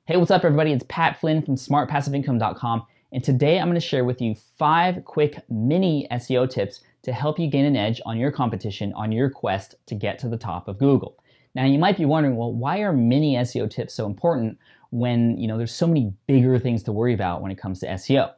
Hey, what's up everybody? It's Pat Flynn from smartpassiveincome.com, and today I'm going to share with you 5 quick mini SEO tips to help you gain an edge on your competition on your quest to get to the top of Google. Now you might be wondering, well, why are mini SEO tips so important when there's so many bigger things to worry about when it comes to SEO?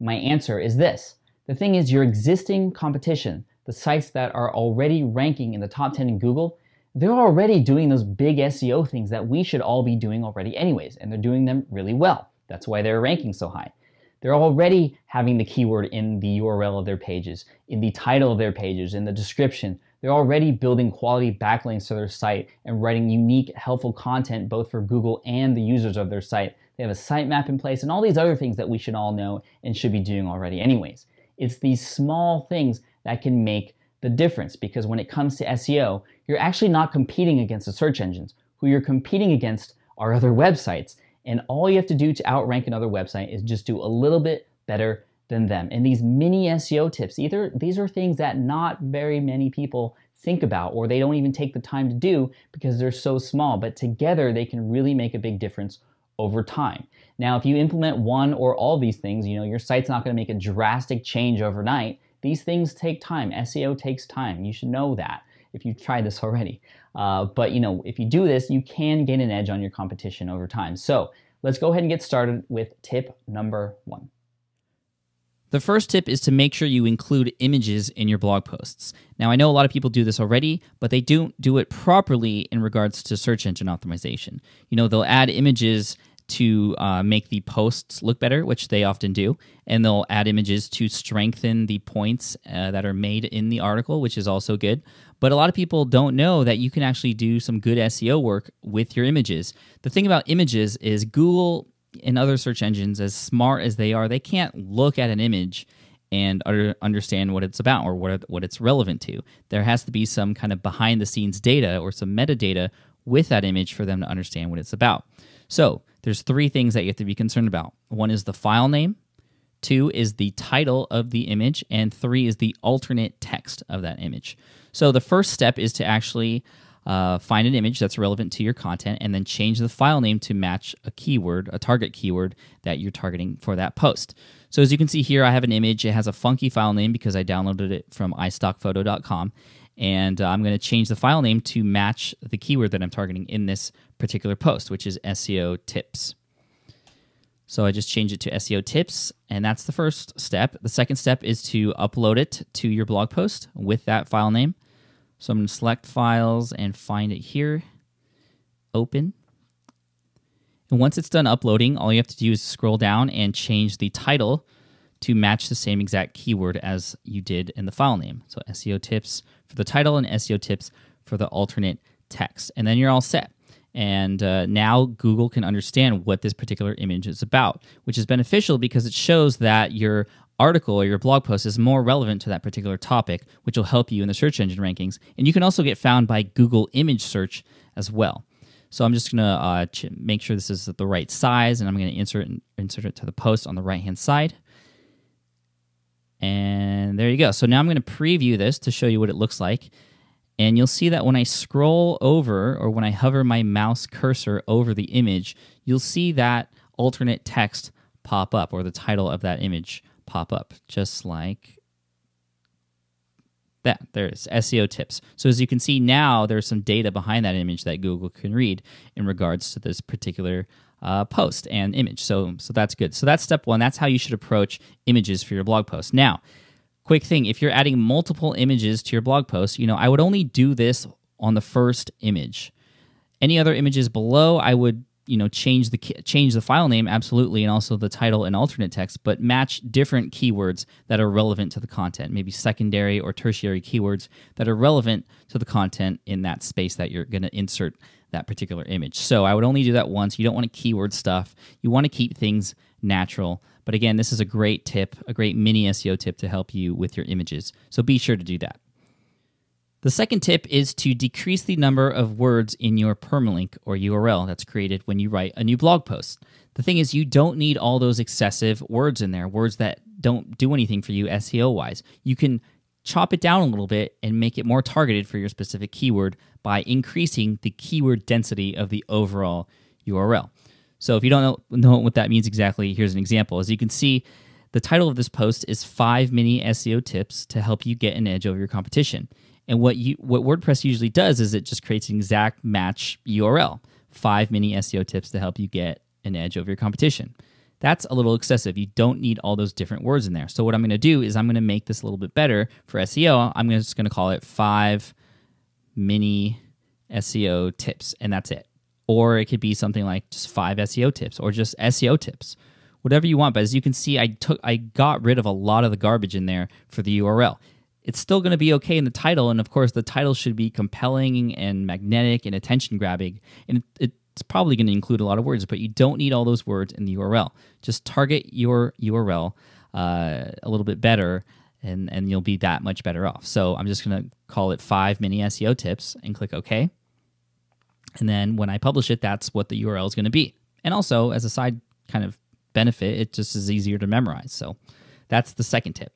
My answer is this. The thing is, your existing competition, the sites that are already ranking in the top 10 in Google, they're already doing those big SEO things that we should all be doing already anyways, and they're doing them really well. That's why they're ranking so high. They're already having the keyword in the URL of their pages, in the title of their pages, in the description. They're already building quality backlinks to their site and writing unique, helpful content both for Google and the users of their site. They have a sitemap in place and all these other things that we should all know and should be doing already anyways. It's these small things that can make the difference, because when it comes to SEO, you're actually not competing against the search engines. Who you're competing against are other websites, and all you have to do to outrank another website is just do a little bit better than them. And these mini SEO tips, these are things that not very many people think about, or they don't even take the time to do because they're so small, but together they can really make a big difference over time. Now, if you implement one or all these things, your site's not going to make a drastic change overnight. These things take time. SEO takes time. You should know that if you've tried this already. But if you do this, you can gain an edge on your competition over time. So let's go ahead and get started with tip number 1. The first tip is to make sure you include images in your blog posts. Now, I know a lot of people do this already, but they don't do it properly in regards to search engine optimization. They'll add images to make the posts look better, which they often do, and they'll add images to strengthen the points that are made in the article, which is also good. But a lot of people don't know that you can actually do some good SEO work with your images. The thing about images is Google and other search engines, as smart as they are, they can't look at an image and understand what it's about or what it's relevant to. There has to be some kind of behind-the-scenes data or some metadata with that image for them to understand what it's about. So there's 3 things that you have to be concerned about. 1 is the file name, 2 is the title of the image, and 3 is the alternate text of that image. So the first step is to actually find an image that's relevant to your content and then change the file name to match a keyword, a target keyword that you're targeting for that post. So as you can see here, I have an image. It has a funky file name because I downloaded it from istockphoto.com. And I'm going to change the file name to match the keyword that I'm targeting in this particular post, which is SEO tips. So I just change it to SEO tips, and that's the first step. The second step is to upload it to your blog post with that file name. So I'm going to select files and find it here, open. And once it's done uploading, all you have to do is scroll down and change the title to match the same exact keyword as you did in the file name. So SEO tips for the title and SEO tips for the alternate text. And then you're all set. And now Google can understand what this particular image is about, which is beneficial because it shows that your article or your blog post is more relevant to that particular topic, which will help you in the search engine rankings. And you can also get found by Google image search as well. So I'm just going to make sure this is the right size, and I'm going to insert it to the post on the right-hand side. And there you go. So now I'm going to preview this to show you what it looks like. And you'll see that when I scroll over, or when I hover my mouse cursor over the image, you'll see that alternate text pop up, or the title of that image pop up, just like that. There's SEO tips. So as you can see now, there's some data behind that image that Google can read in regards to this particular post and image. So that's good. So that's step 1. That's how you should approach images for your blog post. Now, quick thing, if you're adding multiple images to your blog post, I would only do this on the first image. Any other images below, I would change the file name, absolutely, and also the title and alternate text, but match different keywords that are relevant to the content, maybe secondary or tertiary keywords that are relevant to the content in that space that you're going to insert that particular image. So I would only do that once. You don't want to keyword stuff. You want to keep things natural. But again, this is a great tip, a great mini SEO tip to help you with your images. So be sure to do that. The second tip is to decrease the number of words in your permalink or URL that's created when you write a new blog post. The thing is, you don't need all those excessive words in there, words that don't do anything for you SEO-wise. You can chop it down a little bit and make it more targeted for your specific keyword by increasing the keyword density of the overall URL. So if you don't know what that means exactly, here's an example. As you can see, the title of this post is 5 mini SEO tips to help you get an edge over your competition. And what WordPress usually does is it just creates an exact match URL. 5 mini SEO tips to help you get an edge over your competition. That's a little excessive. You don't need all those different words in there. So what I'm going to do is I'm going to make this a little bit better for SEO. I'm just going to call it 5 mini SEO tips, and that's it. Or it could be something like just 5 SEO tips or just SEO tips, whatever you want. But as you can see, I got rid of a lot of the garbage in there for the URL. It's still going to be okay in the title, and of course the title should be compelling and magnetic and attention grabbing, and it's probably going to include a lot of words, but you don't need all those words in the URL. Just target your URL a little bit better, and you'll be that much better off. So I'm just going to call it 5 mini SEO tips and click OK. And then when I publish it, that's what the URL is going to be. And also, as a side kind of benefit, it just is easier to memorize. So that's the second tip.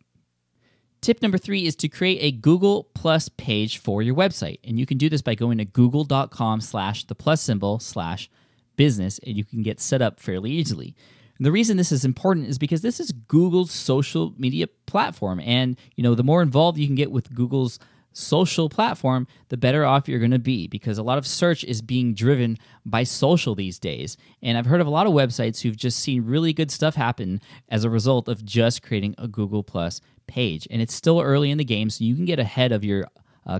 Tip number 3 is to create a Google Plus page for your website. And you can do this by going to google.com/business, and you can get set up fairly easily. And the reason this is important is because this is Google's social media platform. And the more involved you can get with Google's social platform, the better off you're going to be, because a lot of search is being driven by social these days. And I've heard of a lot of websites who've just seen really good stuff happen as a result of just creating a Google Plus page. And it's still early in the game, so you can get ahead of your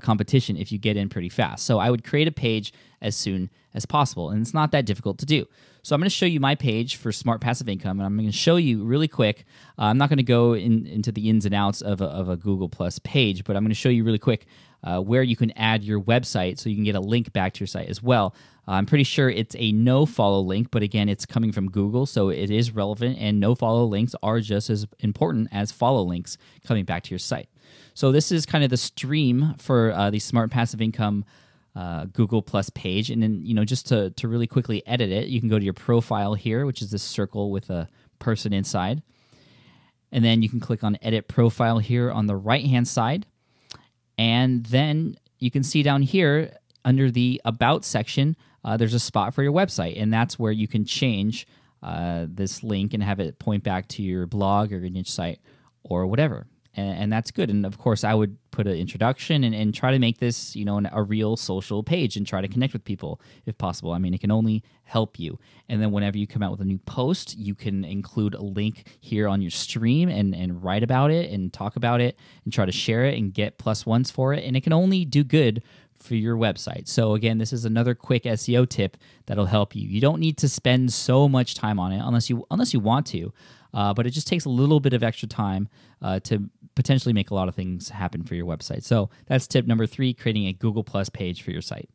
competition if you get in pretty fast. So I would create a page as soon as possible, and it's not that difficult to do. So I'm going to show you my page for Smart Passive Income, and I'm going to show you really quick. I'm not going to go into the ins and outs of a Google Plus page, but I'm going to show you really quick where you can add your website so you can get a link back to your site as well. I'm pretty sure it's a no-follow link, but again, it's coming from Google, so it is relevant, and no-follow links are just as important as follow links coming back to your site. So this is kind of the stream for the Smart Passive Income Google Plus page. And then, just to really quickly edit it, you can go to your profile here, which is this circle with a person inside. And then you can click on Edit Profile here on the right-hand side. And then you can see down here under the About section, there's a spot for your website. And that's where you can change this link and have it point back to your blog or your niche site or whatever. And that's good. And of course, I would put an introduction and try to make this, a real social page and try to connect with people if possible. I mean, it can only help you. And then whenever you come out with a new post, you can include a link here on your stream and write about it and talk about it and try to share it and get +1s for it. And it can only do good for your website. So again, this is another quick SEO tip that'll help you. You don't need to spend so much time on it unless you want to. But it just takes a little bit of extra time to potentially make a lot of things happen for your website. So that's tip number 3, creating a Google Plus page for your site.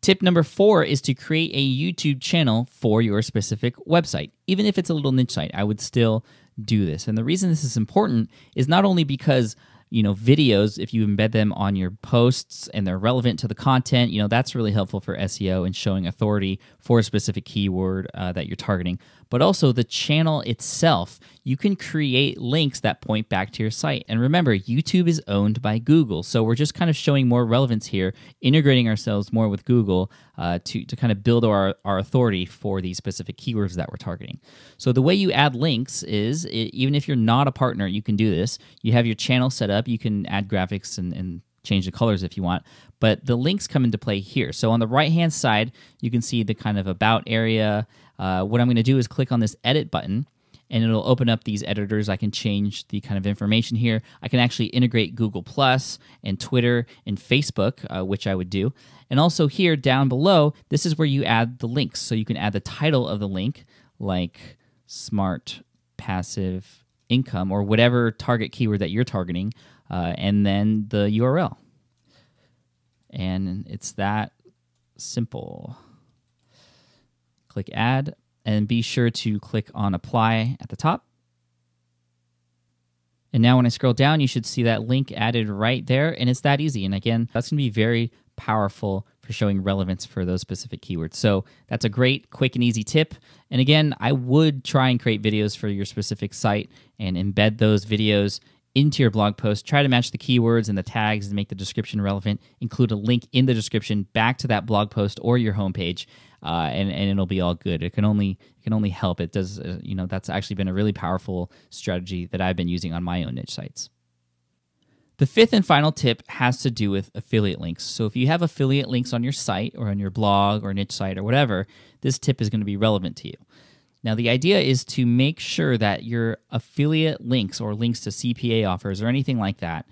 Tip number 4 is to create a YouTube channel for your specific website. Even if it's a little niche site, I would still do this. And the reason this is important is not only because videos, if you embed them on your posts and they're relevant to the content, that's really helpful for SEO and showing authority for a specific keyword that you're targeting. But also the channel itself, you can create links that point back to your site. And remember, YouTube is owned by Google. So we're just kind of showing more relevance here, integrating ourselves more with Google to kind of build our authority for these specific keywords that we're targeting. So the way you add links is, even if you're not a partner, you can do this. You have your channel set up. You can add graphics and change the colors if you want, but the links come into play here. So on the right-hand side, you can see the kind of About area. What I'm going to do is click on this Edit button, and it'll open up these editors. I can change the kind of information here. I can actually integrate Google Plus and Twitter and Facebook, which I would do. And also here down below, this is where you add the links. So you can add the title of the link, like Smart Passive Income or whatever target keyword that you're targeting, and then the URL. And it's that simple. Click Add, and be sure to click on Apply at the top. And now when I scroll down, you should see that link added right there, and it's that easy. And again, that's going to be very powerful for showing relevance for those specific keywords. So that's a great, quick, and easy tip. And again, I would try and create videos for your specific site and embed those videos into your blog post, try to match the keywords and the tags and make the description relevant. Include a link in the description back to that blog post or your homepage, and it'll be all good. It can only help. It does, that's actually been a really powerful strategy that I've been using on my own niche sites. The fifth and final tip has to do with affiliate links. So if you have affiliate links on your site or on your blog or niche site or whatever, this tip is going to be relevant to you. Now, the idea is to make sure that your affiliate links or links to CPA offers or anything like that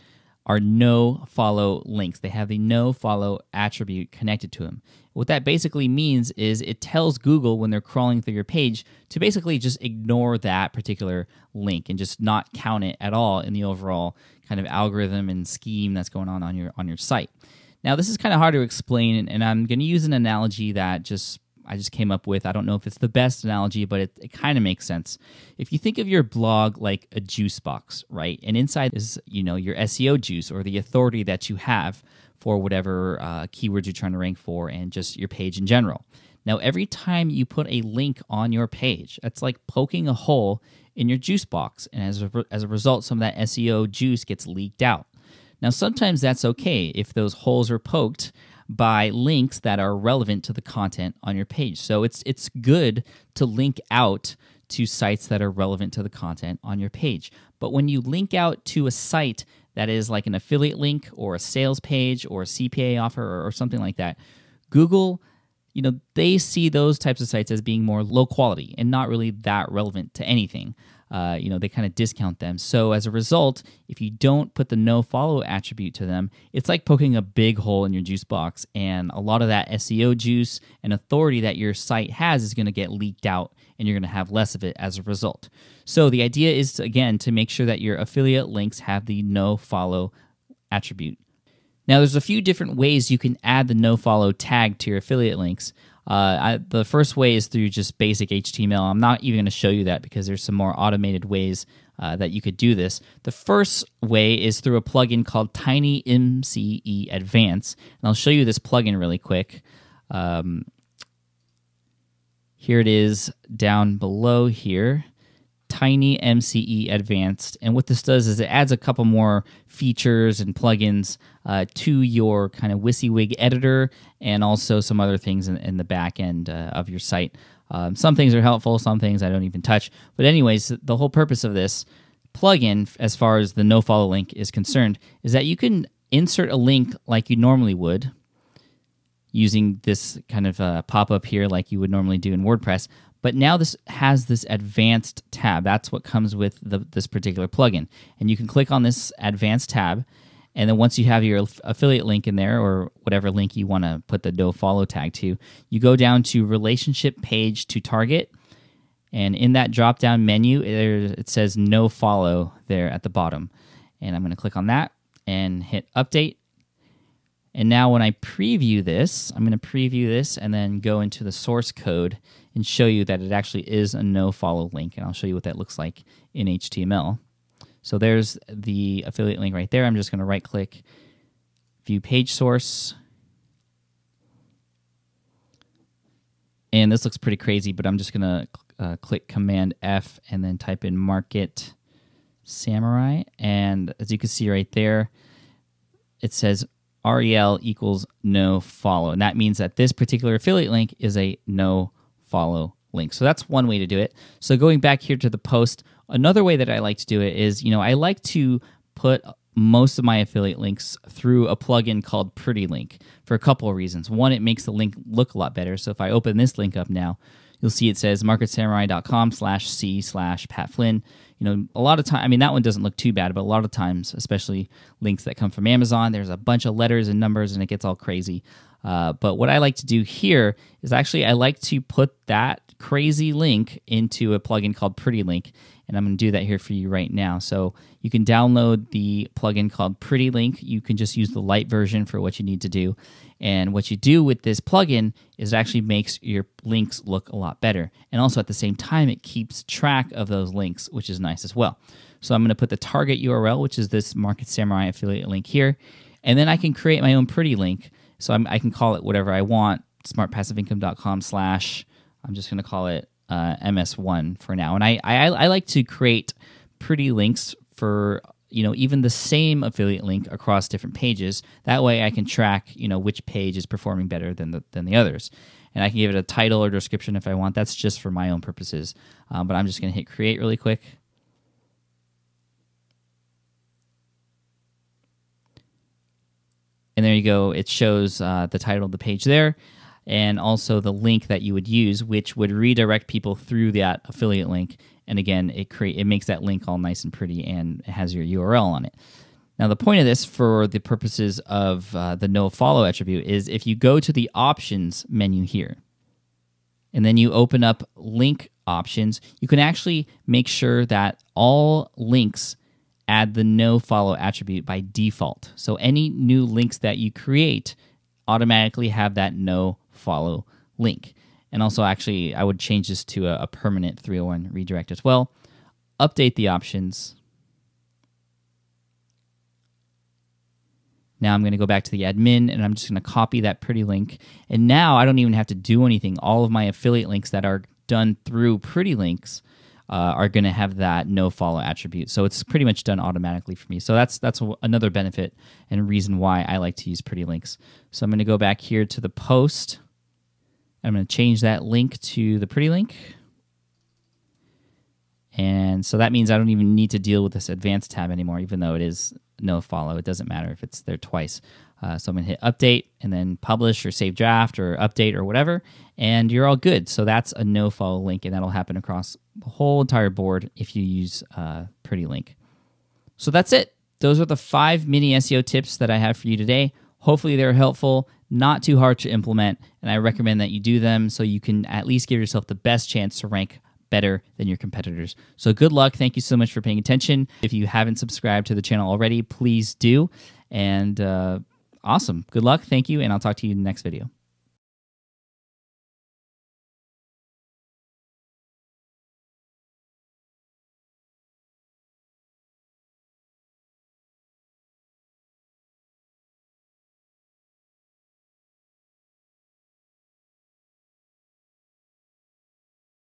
are no-follow links. They have the no-follow attribute connected to them. What that basically means is it tells Google when they're crawling through your page to basically just ignore that particular link and just not count it at all in the overall kind of algorithm and scheme that's going on your site. Now, this is kind of hard to explain, and I'm going to use an analogy that I just came up with. I don't know if it's the best analogy, but it kind of makes sense. If you think of your blog like a juice box, right? And inside is, your SEO juice or the authority that you have for whatever keywords you're trying to rank for and just your page in general. Now, every time you put a link on your page, that's like poking a hole in your juice box. And as a result, some of that SEO juice gets leaked out. Now, sometimes that's okay if those holes are poked by links that are relevant to the content on your page. So it's good to link out to sites that are relevant to the content on your page. But when you link out to a site that is like an affiliate link or a sales page or a CPA offer or something like that, Google, they see those types of sites as being more low quality and not really that relevant to anything. They kind of discount them. So as a result, if you don't put the no follow attribute to them, it's like poking a big hole in your juice box, and a lot of that SEO juice and authority that your site has is going to get leaked out, and you're going to have less of it as a result. So the idea is, again, to make sure that your affiliate links have the no follow attribute. Now, there's a few different ways you can add the no follow tag to your affiliate links. The first way is through just basic HTML. I'm not even going to show you that because there's some more automated ways that you could do this. The first way is through a plugin called Tiny MCE Advanced, and I'll show you this plugin really quick. Here it is down below here. Tiny MCE Advanced, and what this does is it adds a couple more features and plugins to your kind of WYSIWYG editor, and also some other things in the back end of your site. Some things are helpful, some things I don't even touch. But anyways, the whole purpose of this plugin, as far as the no-follow link is concerned, is that you can insert a link like you normally would, using this kind of pop-up here like you would normally do in WordPress. But now this has this advanced tab. That's what comes with this particular plugin. And you can click on this advanced tab, and then once you have your affiliate link in there, or whatever link you want to put the no follow tag to, you go down to relationship page to target, and in that drop-down menu, it says no follow there at the bottom. And I'm going to click on that and hit update. And now when I preview this, I'm going to preview this and then go into the source code and show you that it actually is a no-follow link. And I'll show you what that looks like in HTML. So there's the affiliate link right there. I'm just going to right-click, view page source. And this looks pretty crazy, but I'm just going to click Command F and then type in Market Samurai. And as you can see right there, it says REL equals no follow. And that means that this particular affiliate link is a no follow link. So that's one way to do it. So going back here to the post, another way that I like to do it is, I like to put most of my affiliate links through a plugin called Pretty Link for a couple of reasons. One, it makes the link look a lot better. So if I open this link up now, you'll see it says marketsamurai.com/c/Pat Flynn. A lot of time, that one doesn't look too bad, but a lot of times, especially links that come from Amazon, there's a bunch of letters and numbers and it gets all crazy. But what I like to do here is actually I like to put that crazy link into a plugin called Pretty Link, and I'm going to do that here for you right now. So you can download the plugin called Pretty Link. You can just use the light version for what you need to do. And what you do with this plugin is it actually makes your links look a lot better. And also at the same time, it keeps track of those links, which is nice as well. So I'm going to put the target URL, which is this Market Samurai affiliate link here. And then I can create my own Pretty Link. So I can call it whatever I want, smartpassiveincome.com/ I'm just going to call it MS1 for now. And I like to create pretty links for even the same affiliate link across different pages. That way I can track, which page is performing better than the others. And I can give it a title or description if I want. That's just for my own purposes. But I'm just going to hit create really quick. And there you go. It shows the title of the page there, and also the link that you would use, which would redirect people through that affiliate link. And again, it makes that link all nice and pretty, and it has your URL on it. Now, the point of this, for the purposes of the no follow attribute, is if you go to the options menu here, and then you open up link options, you can actually make sure that all links add the no follow attribute by default. So any new links that you create automatically have that no follow link. And also, actually, I would change this to a permanent 301 redirect as well. Update the options. Now I'm going to go back to the admin, and I'm just going to copy that pretty link. And now I don't even have to do anything. All of my affiliate links that are done through pretty links are going to have that no follow attribute. So it's pretty much done automatically for me. So that's another benefit and reason why I like to use pretty links. So I'm going to go back here to the post. I'm going to change that link to the pretty link. And so that means I don't even need to deal with this advanced tab anymore, even though it is no follow. It doesn't matter if it's there twice. So I'm going to hit update and then publish or save draft or update or whatever, and you're all good. So that's a no follow link, and that'll happen across the whole entire board if you use Pretty Link. So that's it. Those are the 5 mini SEO tips that I have for you today. Hopefully they're helpful, not too hard to implement, and I recommend that you do them so you can at least give yourself the best chance to rank better than your competitors. So good luck. Thank you so much for paying attention. If you haven't subscribed to the channel already, please do. And awesome. Good luck. Thank you. And I'll talk to you in the next video.